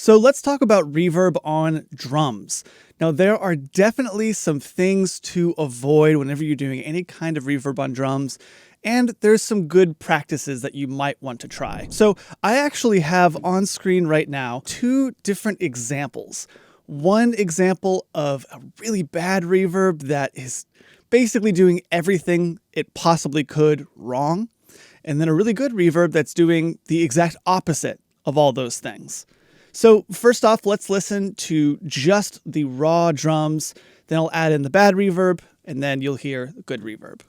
So let's talk about reverb on drums. Now, there are definitely some things to avoid whenever you're doing any kind of reverb on drums, and there's some good practices that you might want to try. So I actually have on screen right now 2 different examples. One example of a really bad reverb that is basically doing everything it possibly could wrong, and then a really good reverb that's doing the exact opposite of all those things. So first off, let's listen to just the raw drums, then I'll add in the bad reverb, and then you'll hear the good reverb.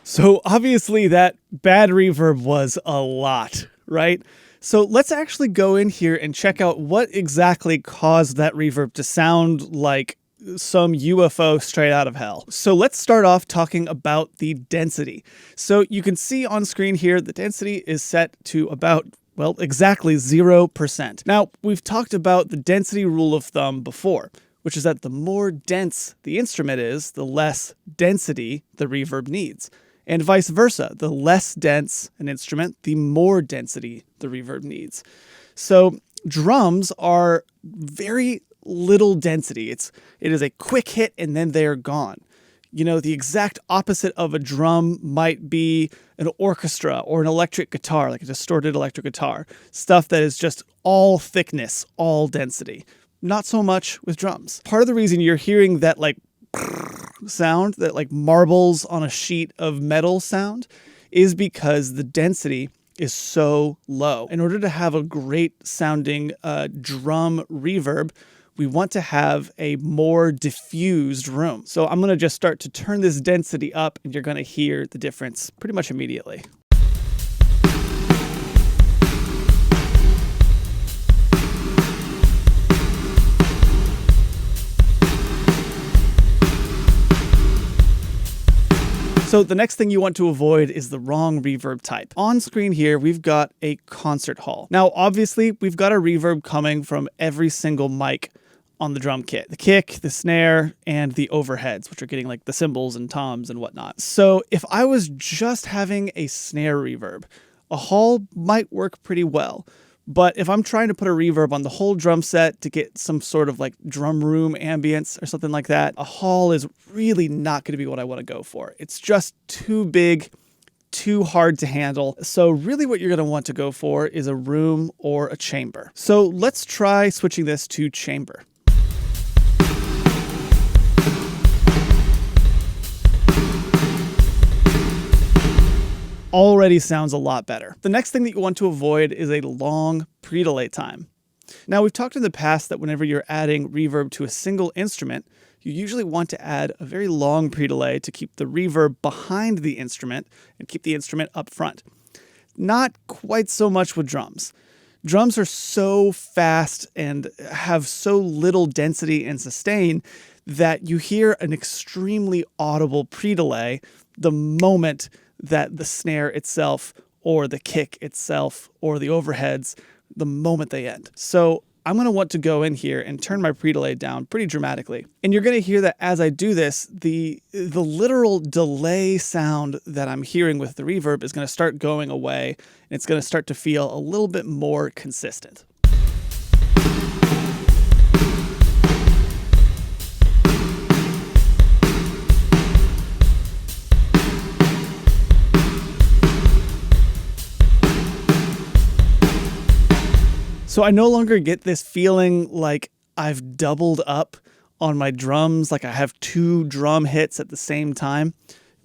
So obviously that bad reverb was a lot, right? So let's actually go in here and check out what exactly caused that reverb to sound like some UFO straight out of hell. So let's start off talking about the density. So you can see on screen here, the density is set to about, well, exactly 0%. Now, we've talked about the density rule of thumb before, which is that the more dense the instrument is, the less density the reverb needs. And vice versa, the less dense an instrument, the more density the reverb needs. So drums are very little density. It is a quick hit and then they're gone. You know, the exact opposite of a drum might be an orchestra or an electric guitar, like a distorted electric guitar. Stuff that is just all thickness, all density. Not so much with drums. Part of the reason you're hearing that like sound, that like marbles on a sheet of metal sound, is because the density is so low. In order to have a great sounding drum reverb, we want to have a more diffused room. So I'm going to just start to turn this density up and you're going to hear the difference pretty much immediately. So the next thing you want to avoid is the wrong reverb type. On screen here, we've got a concert hall. Now, obviously, we've got a reverb coming from every single mic on the drum kit. The kick, the snare, and the overheads, which are getting like the cymbals and toms and whatnot. So if I was just having a snare reverb, a hall might work pretty well. But if I'm trying to put a reverb on the whole drum set to get some sort of like drum room ambience or something like that, a hall is really not going to be what I want to go for. It's just too big, too hard to handle. So really what you're going to want to go for is a room or a chamber. So let's try switching this to chamber. Already sounds a lot better. The next thing that you want to avoid is a long pre-delay time. Now, we've talked in the past that whenever you're adding reverb to a single instrument, you usually want to add a very long pre-delay to keep the reverb behind the instrument and keep the instrument up front. Not quite so much with drums. Drums are so fast and have so little density and sustain that you hear an extremely audible pre-delay the moment that the snare itself or the kick itself or the overheads, the moment they end. So I'm going to want to go in here and turn my pre-delay down pretty dramatically. And you're going to hear that as I do this, the literal delay sound that I'm hearing with the reverb is going to start going away, and it's going to start to feel a little bit more consistent. So I no longer get this feeling like I've doubled up on my drums, like I have 2 drum hits at the same time.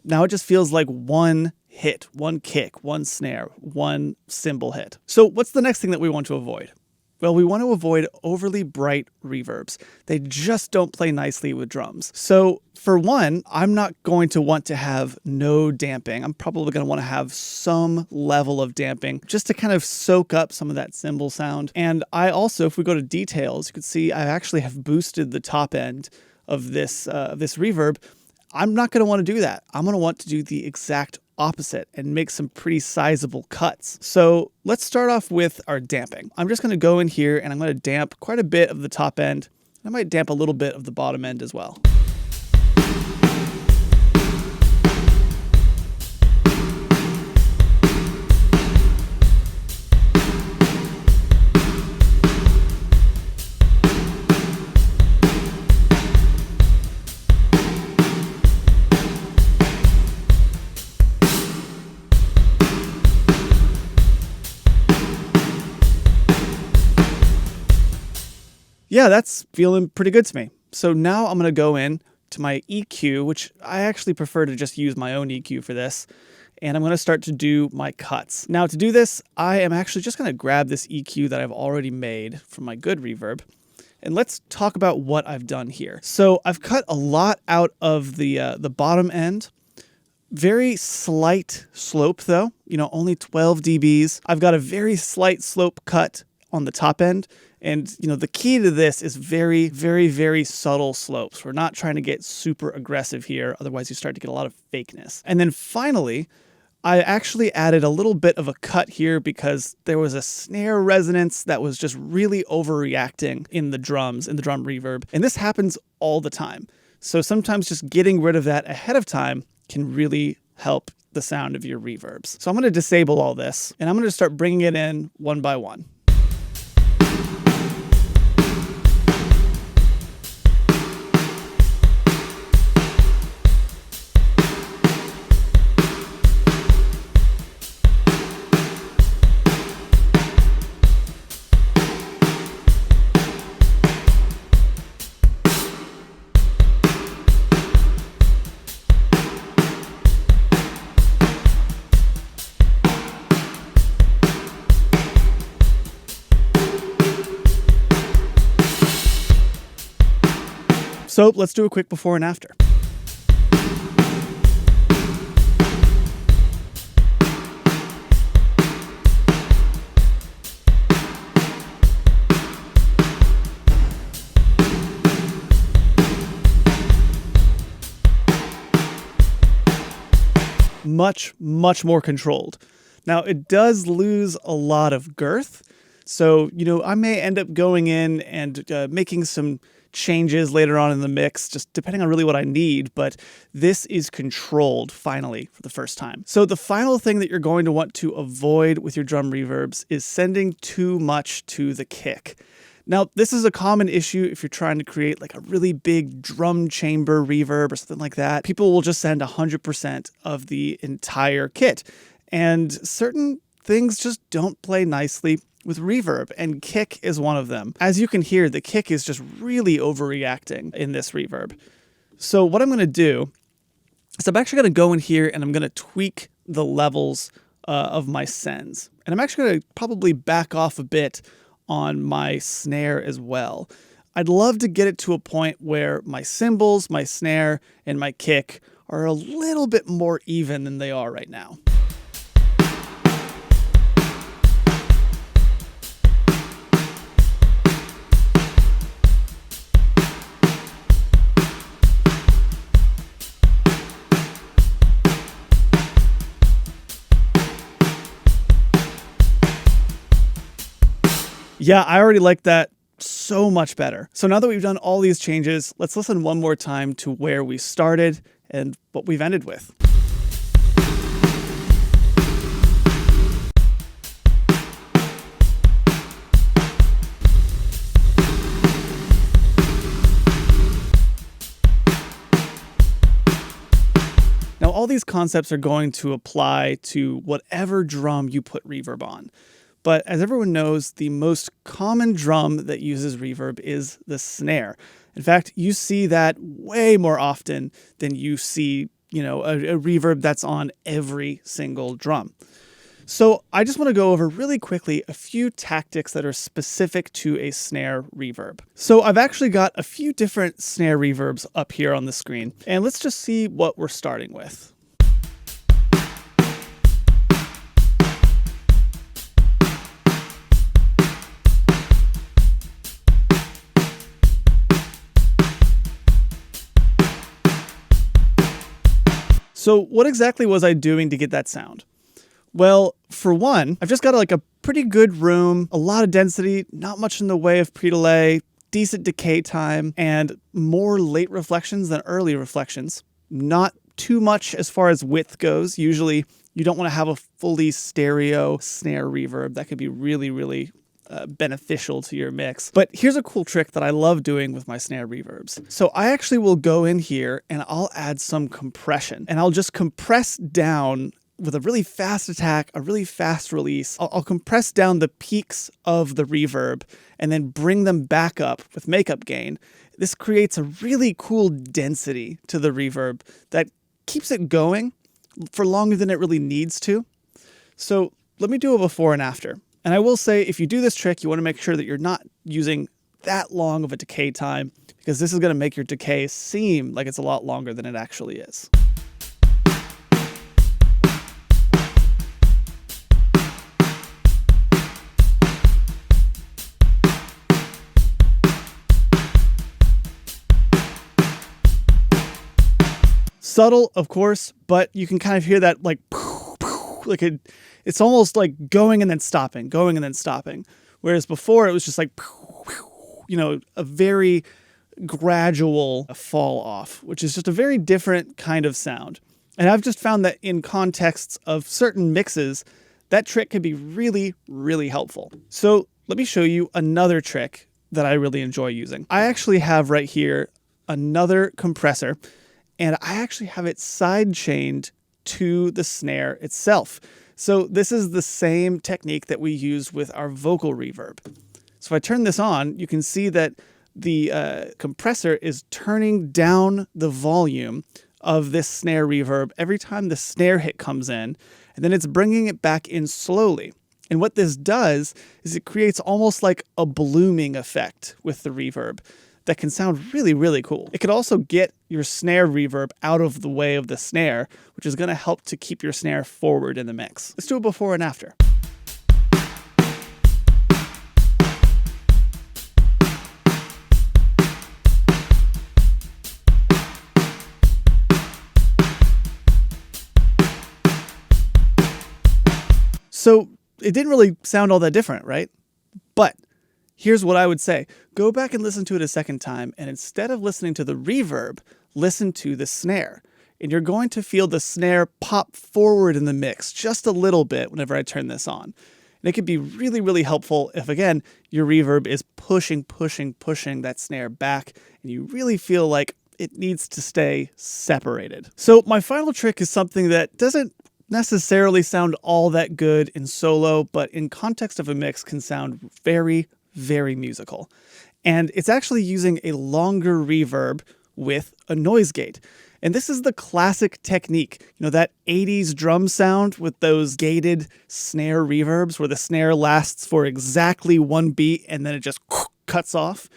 Now it just feels like one hit, one kick, one snare, one cymbal hit. So what's the next thing that we want to avoid? Well, we want to avoid overly bright reverbs. They just don't play nicely with drums. So for one, I'm not going to want to have no damping. I'm probably going to want to have some level of damping just to kind of soak up some of that cymbal sound. And I also, if we go to details, you can see I actually have boosted the top end of this reverb, I'm not going to want to do that. I'm going to want to do the exact opposite and make some pretty sizable cuts. So let's start off with our damping. I'm just going to go in here and I'm going to damp quite a bit of the top end. I might damp a little bit of the bottom end as well. Yeah, that's feeling pretty good to me. So now I'm going to go in to my EQ, which I actually prefer to just use my own EQ for this. And I'm going to start to do my cuts. Now to do this, I am actually just going to grab this EQ that I've already made from my good reverb. And let's talk about what I've done here. So I've cut a lot out of the bottom end. Very slight slope though, only 12 dBs. I've got a very slight slope cut on the top end. And, the key to this is very, very, very subtle slopes. We're not trying to get super aggressive here. Otherwise, you start to get a lot of fakeness. And then finally, I actually added a little bit of a cut here because there was a snare resonance that was just really overreacting in the drums, in the drum reverb. And this happens all the time. So sometimes just getting rid of that ahead of time can really help the sound of your reverbs. So I'm going to disable all this and I'm going to start bringing it in one by one. So let's do a quick before and after. Much, much more controlled. Now it does lose a lot of girth. So, I may end up going in and making some changes later on in the mix, just depending on really what I need, but this is controlled finally for the first time. So the final thing that you're going to want to avoid with your drum reverbs is sending too much to the kick. Now, this is a common issue if you're trying to create like a really big drum chamber reverb or something like that. People will just send 100% of the entire kit, and certain things just don't play nicely with reverb, and kick is one of them. As you can hear, the kick is just really overreacting in this reverb. So what I'm going to do is I'm actually going to go in here and I'm going to tweak the levels of my sends. And I'm actually going to probably back off a bit on my snare as well. I'd love to get it to a point where my cymbals, my snare, and my kick are a little bit more even than they are right now. Yeah, I already like that so much better. So now that we've done all these changes, let's listen one more time to where we started and what we've ended with. Now, all these concepts are going to apply to whatever drum you put reverb on. But as everyone knows, the most common drum that uses reverb is the snare. In fact, you see that way more often than you see, a reverb that's on every single drum. So I just want to go over really quickly a few tactics that are specific to a snare reverb. So I've actually got a few different snare reverbs up here on the screen, and let's just see what we're starting with. So what exactly was I doing to get that sound? Well, for one, I've just got like a pretty good room, a lot of density, not much in the way of pre-delay, decent decay time, and more late reflections than early reflections. Not too much as far as width goes. Usually you don't want to have a fully stereo snare reverb. That could be really, really beneficial to your mix. But here's a cool trick that I love doing with my snare reverbs. So I actually will go in here and I'll add some compression, and I'll just compress down with a really fast attack, a really fast release. I'll compress down the peaks of the reverb and then bring them back up with makeup gain. This creates a really cool density to the reverb that keeps it going for longer than it really needs to. So let me do a before and after. And I will say, if you do this trick, you want to make sure that you're not using that long of a decay time, because this is going to make your decay seem like it's a lot longer than it actually is. Subtle, of course, but you can kind of hear that like it's almost like going and then stopping, going and then stopping. Whereas before it was just like, a very gradual fall off, which is just a very different kind of sound. And I've just found that in contexts of certain mixes, that trick can be really, really helpful. So let me show you another trick that I really enjoy using. I actually have right here another compressor, and I actually have it side chained to the snare itself. So this is the same technique that we use with our vocal reverb. So if I turn this on, you can see that the compressor is turning down the volume of this snare reverb every time the snare hit comes in, and then it's bringing it back in slowly. And what this does is it creates almost like a blooming effect with the reverb that can sound really, really cool. It could also get your snare reverb out of the way of the snare, which is going to help to keep your snare forward in the mix. Let's do a before and after. So it didn't really sound all that different, right? But here's what I would say. Go back and listen to it a second time, and instead of listening to the reverb, listen to the snare. And you're going to feel the snare pop forward in the mix just a little bit whenever I turn this on. And it can be really, really helpful if, again, your reverb is pushing that snare back, and you really feel like it needs to stay separated. So my final trick is something that doesn't necessarily sound all that good in solo, but in context of a mix can sound very, very musical. And it's actually using a longer reverb with a noise gate. And this is the classic technique, that 80s drum sound with those gated snare reverbs where the snare lasts for exactly one beat and then it just cuts off.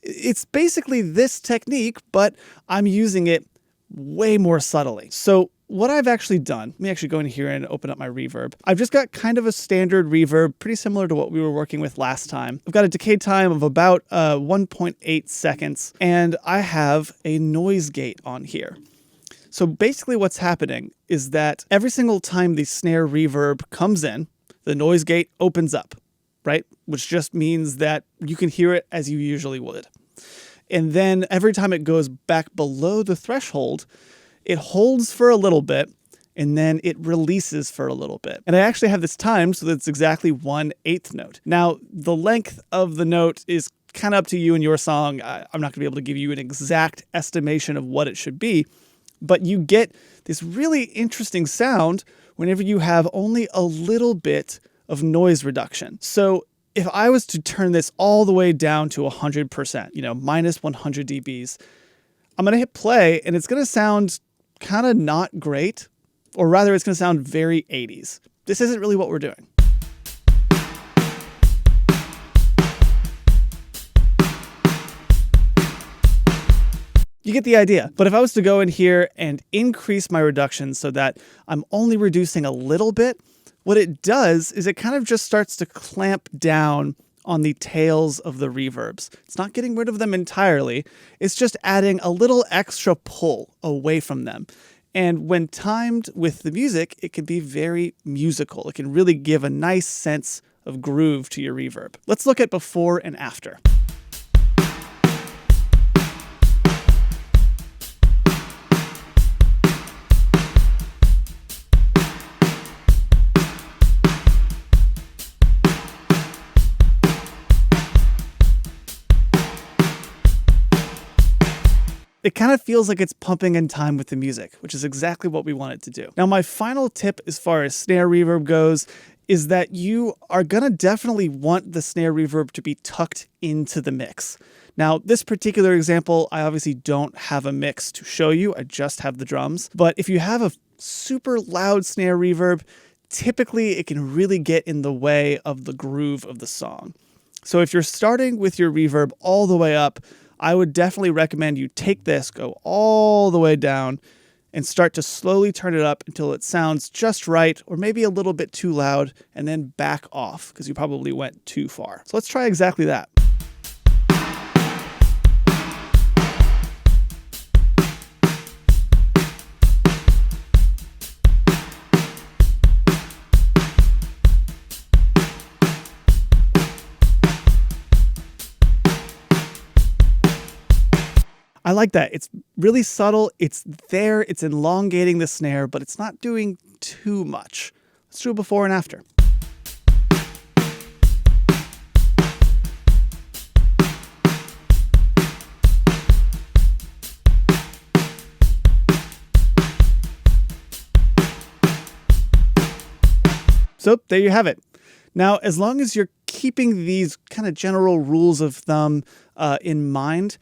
It's basically this technique, but I'm using it way more subtly. So what I've actually done, let me actually go in here and open up my reverb. I've just got kind of a standard reverb, pretty similar to what we were working with last time. I've got a decay time of about 1.8 seconds, and I have a noise gate on here. So basically what's happening is that every single time the snare reverb comes in, the noise gate opens up, right? Which just means that you can hear it as you usually would. And then every time it goes back below the threshold, it holds for a little bit, and then it releases for a little bit. And I actually have this timed so that it's exactly 1/8 note. Now, the length of the note is kind of up to you and your song. I'm not going to be able to give you an exact estimation of what it should be, but you get this really interesting sound whenever you have only a little bit of noise reduction. So if I was to turn this all the way down to 100%, minus 100 dBs, I'm going to hit play and it's going to sound kind of not great, or rather it's going to sound very 80s. This isn't really what we're doing. You get the idea. But if I was to go in here and increase my reduction so that I'm only reducing a little bit, what it does is it kind of just starts to clamp down on the tails of the reverbs. It's not getting rid of them entirely. It's just adding a little extra pull away from them. And when timed with the music, it can be very musical. It can really give a nice sense of groove to your reverb. Let's look at before and after. It kind of feels like it's pumping in time with the music, which is exactly what we want it to do. Now, my final tip as far as snare reverb goes is that you are going to definitely want the snare reverb to be tucked into the mix. Now, this particular example, I obviously don't have a mix to show you. I just have the drums. But if you have a super loud snare reverb, typically it can really get in the way of the groove of the song. So if you're starting with your reverb all the way up, I would definitely recommend you take this, go all the way down, and start to slowly turn it up until it sounds just right, or maybe a little bit too loud, and then back off, because you probably went too far. So let's try exactly that. I like that. It's really subtle. It's there. It's elongating the snare, but it's not doing too much. Let's do a before and after. So there you have it. Now, as long as you're keeping these kind of general rules of thumb in mind,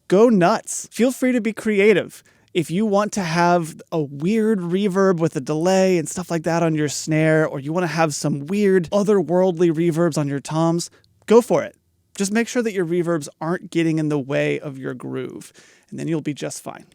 go nuts. Feel free to be creative. If you want to have a weird reverb with a delay and stuff like that on your snare, or you want to have some weird otherworldly reverbs on your toms, go for it. Just make sure that your reverbs aren't getting in the way of your groove, and then you'll be just fine.